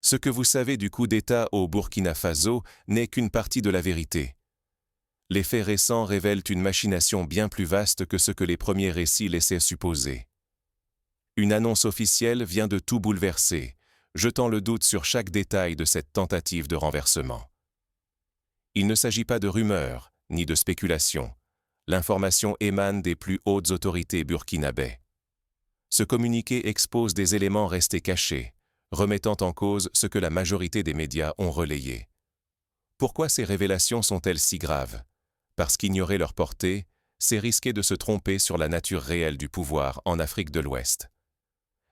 Ce que vous savez du coup d'État au Burkina Faso n'est qu'une partie de la vérité. Les faits récents révèlent une machination bien plus vaste que ce que les premiers récits laissaient supposer. Une annonce officielle vient de tout bouleverser, jetant le doute sur chaque détail de cette tentative de renversement. Il ne s'agit pas de rumeurs, ni de spéculations. L'information émane des plus hautes autorités burkinabais. Ce communiqué expose des éléments restés cachés, remettant en cause ce que la majorité des médias ont relayé. Pourquoi ces révélations sont-elles si graves? Parce qu'ignorer leur portée, c'est risquer de se tromper sur la nature réelle du pouvoir en Afrique de l'Ouest.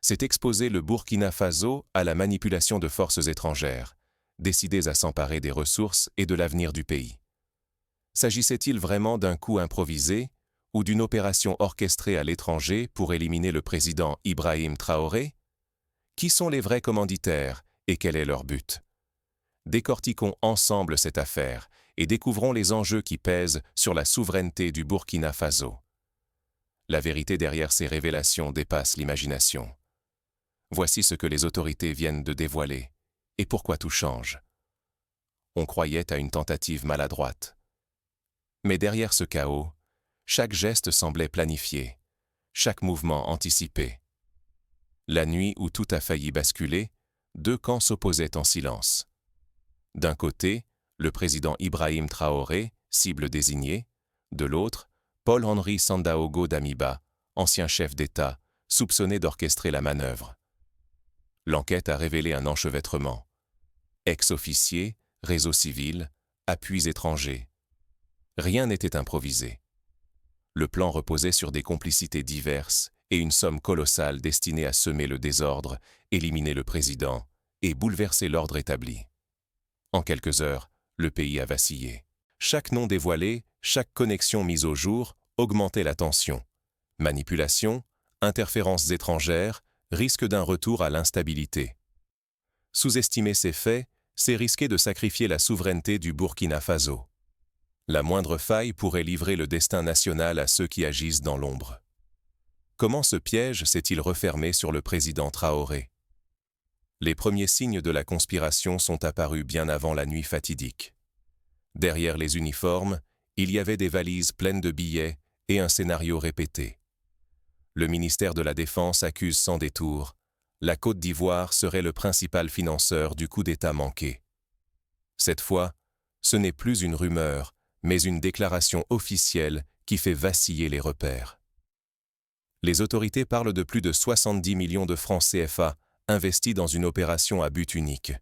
C'est exposer le Burkina Faso à la manipulation de forces étrangères, décidées à s'emparer des ressources et de l'avenir du pays. S'agissait-il vraiment d'un coup improvisé ou d'une opération orchestrée à l'étranger pour éliminer le président Ibrahim Traoré? Qui sont les vrais commanditaires et quel est leur but? Décortiquons ensemble cette affaire et découvrons les enjeux qui pèsent sur la souveraineté du Burkina Faso. La vérité derrière ces révélations dépasse l'imagination. Voici ce que les autorités viennent de dévoiler et pourquoi tout change. On croyait à une tentative maladroite. Mais derrière ce chaos, chaque geste semblait planifié, chaque mouvement anticipé. La nuit où tout a failli basculer, deux camps s'opposaient en silence. D'un côté, le président Ibrahim Traoré, cible désignée, de l'autre, Paul-Henri Sandaogo Damiba, ancien chef d'État, soupçonné d'orchestrer la manœuvre. L'enquête a révélé un enchevêtrement. Ex-officiers, réseau civil, appuis étrangers. Rien n'était improvisé. Le plan reposait sur des complicités diverses et une somme colossale destinée à semer le désordre, éliminer le président et bouleverser l'ordre établi. En quelques heures, le pays a vacillé. Chaque nom dévoilé, chaque connexion mise au jour augmentait la tension. Manipulation, interférences étrangères, risque d'un retour à l'instabilité. Sous-estimer ces faits, c'est risquer de sacrifier la souveraineté du Burkina Faso. La moindre faille pourrait livrer le destin national à ceux qui agissent dans l'ombre. Comment ce piège s'est-il refermé sur le président Traoré? Les premiers signes de la conspiration sont apparus bien avant la nuit fatidique. Derrière les uniformes, il y avait des valises pleines de billets et un scénario répété. Le ministère de la Défense accuse sans détour. La Côte d'Ivoire serait le principal financeur du coup d'État manqué. Cette fois, ce n'est plus une rumeur, mais une déclaration officielle qui fait vaciller les repères. Les autorités parlent de plus de 70 millions de francs CFA investis dans une opération à but unique.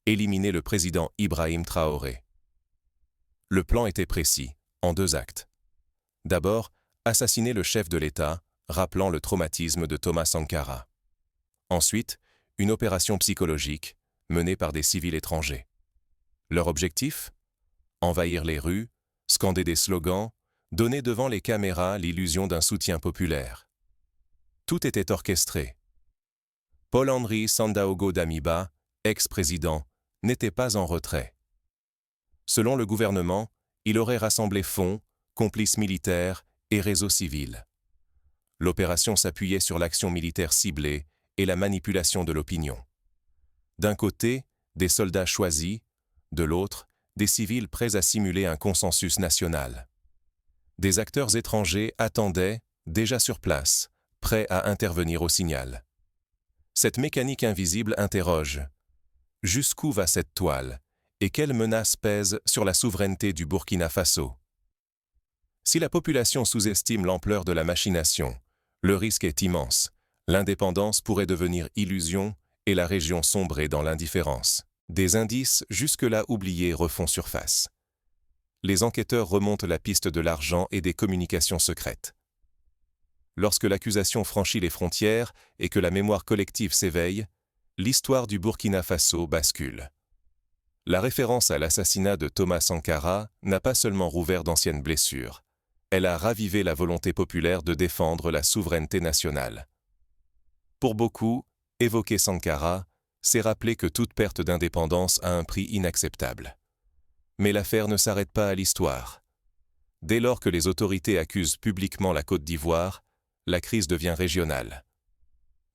Éliminer le président Ibrahim Traoré. Le plan était précis, en 2 actes. D'abord, assassiner le chef de l'État, rappelant le traumatisme de Thomas Sankara. Ensuite, une opération psychologique, menée par des civils étrangers. Leur objectif? Envahir les rues, scander des slogans, donner devant les caméras l'illusion d'un soutien populaire. Tout était orchestré. Paul-Henri Sandaogo Damiba, ex-président, n'était pas en retrait. Selon le gouvernement, il aurait rassemblé fonds, complices militaires et réseaux civils. L'opération s'appuyait sur l'action militaire ciblée et la manipulation de l'opinion. D'un côté, des soldats choisis, de l'autre, des civils prêts à simuler un consensus national. Des acteurs étrangers attendaient, déjà sur place, prêts à intervenir au signal. Cette mécanique invisible interroge. Jusqu'où va cette toile et quelle menace pèse sur la souveraineté du Burkina Faso? Si la population sous-estime l'ampleur de la machination, le risque est immense. L'indépendance pourrait devenir illusion et la région sombrer dans l'indifférence. Des indices jusque-là oubliés refont surface. Les enquêteurs remontent la piste de l'argent et des communications secrètes. Lorsque l'accusation franchit les frontières et que la mémoire collective s'éveille, l'histoire du Burkina Faso bascule. La référence à l'assassinat de Thomas Sankara n'a pas seulement rouvert d'anciennes blessures, elle a ravivé la volonté populaire de défendre la souveraineté nationale. Pour beaucoup, évoquer Sankara, c'est rappeler que toute perte d'indépendance a un prix inacceptable. Mais l'affaire ne s'arrête pas à l'histoire. Dès lors que les autorités accusent publiquement la Côte d'Ivoire, la crise devient régionale.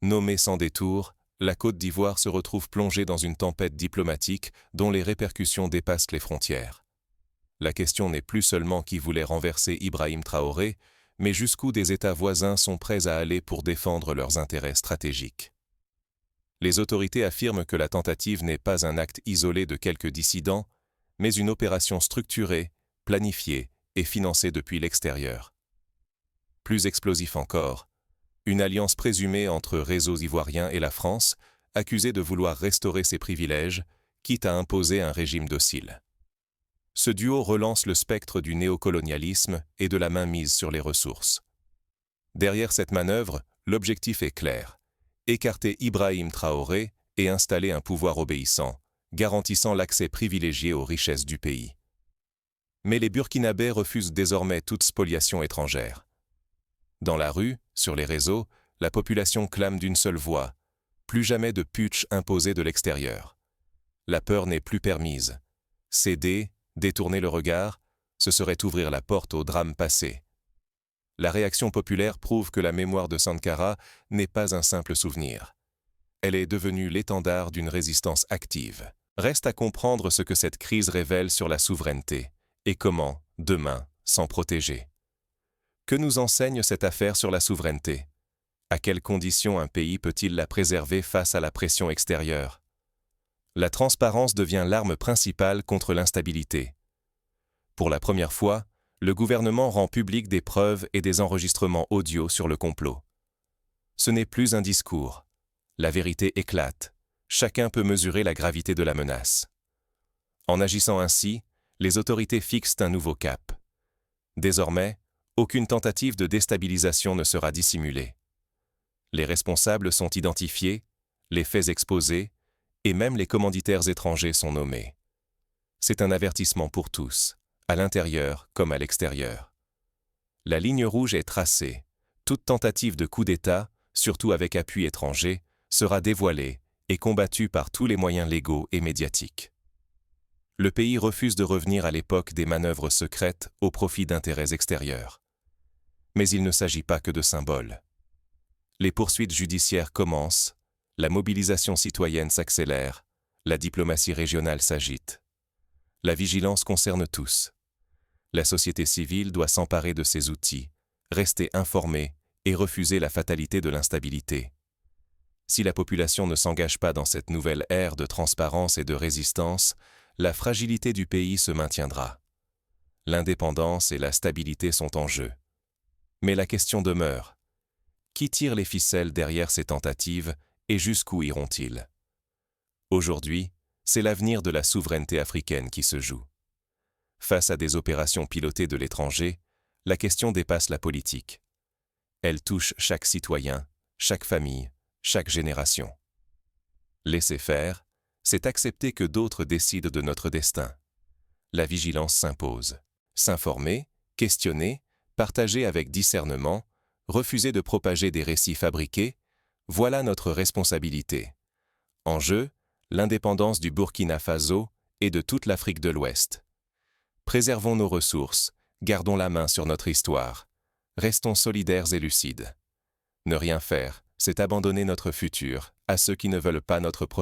Nommée sans détour, la Côte d'Ivoire se retrouve plongée dans une tempête diplomatique dont les répercussions dépassent les frontières. La question n'est plus seulement qui voulait renverser Ibrahim Traoré, mais jusqu'où des États voisins sont prêts à aller pour défendre leurs intérêts stratégiques. Les autorités affirment que la tentative n'est pas un acte isolé de quelques dissidents, mais une opération structurée, planifiée et financée depuis l'extérieur. Plus explosif encore, une alliance présumée entre réseaux ivoiriens et la France, accusée de vouloir restaurer ses privilèges, quitte à imposer un régime docile. Ce duo relance le spectre du néocolonialisme et de la mainmise sur les ressources. Derrière cette manœuvre, l'objectif est clair: écarter Ibrahim Traoré et installer un pouvoir obéissant, garantissant l'accès privilégié aux richesses du pays. Mais les Burkinabés refusent désormais toute spoliation étrangère. Dans la rue, sur les réseaux, la population clame d'une seule voix: plus jamais de putsch imposé de l'extérieur. La peur n'est plus permise. Céder, détourner le regard, ce serait ouvrir la porte au drame passé. La réaction populaire prouve que la mémoire de Sankara n'est pas un simple souvenir. Elle est devenue l'étendard d'une résistance active. Reste à comprendre ce que cette crise révèle sur la souveraineté et comment, demain, s'en protéger. Que nous enseigne cette affaire sur la souveraineté? À quelles conditions un pays peut-il la préserver face à la pression extérieure? La transparence devient l'arme principale contre l'instabilité. Pour la première fois, le gouvernement rend public des preuves et des enregistrements audio sur le complot. Ce n'est plus un discours. La vérité éclate. Chacun peut mesurer la gravité de la menace. En agissant ainsi, les autorités fixent un nouveau cap. Désormais, aucune tentative de déstabilisation ne sera dissimulée. Les responsables sont identifiés, les faits exposés, et même les commanditaires étrangers sont nommés. C'est un avertissement pour tous, à l'intérieur comme à l'extérieur. La ligne rouge est tracée. Toute tentative de coup d'État, surtout avec appui étranger, sera dévoilée et combattue par tous les moyens légaux et médiatiques. Le pays refuse de revenir à l'époque des manœuvres secrètes au profit d'intérêts extérieurs. Mais il ne s'agit pas que de symboles. Les poursuites judiciaires commencent, la mobilisation citoyenne s'accélère, la diplomatie régionale s'agite. La vigilance concerne tous. La société civile doit s'emparer de ces outils, rester informée et refuser la fatalité de l'instabilité. Si la population ne s'engage pas dans cette nouvelle ère de transparence et de résistance, la fragilité du pays se maintiendra. L'indépendance et la stabilité sont en jeu. Mais la question demeure: qui tire les ficelles derrière ces tentatives et jusqu'où iront-ils? Aujourd'hui, c'est l'avenir de la souveraineté africaine qui se joue. Face à des opérations pilotées de l'étranger, la question dépasse la politique. Elle touche chaque citoyen, chaque famille, chaque génération. Laisser faire, c'est accepter que d'autres décident de notre destin. La vigilance s'impose. S'informer, questionner, partager avec discernement, refuser de propager des récits fabriqués, voilà notre responsabilité. En jeu, l'indépendance du Burkina Faso et de toute l'Afrique de l'Ouest. Préservons nos ressources, gardons la main sur notre histoire. Restons solidaires et lucides. Ne rien faire, c'est abandonner notre futur à ceux qui ne veulent pas notre protection.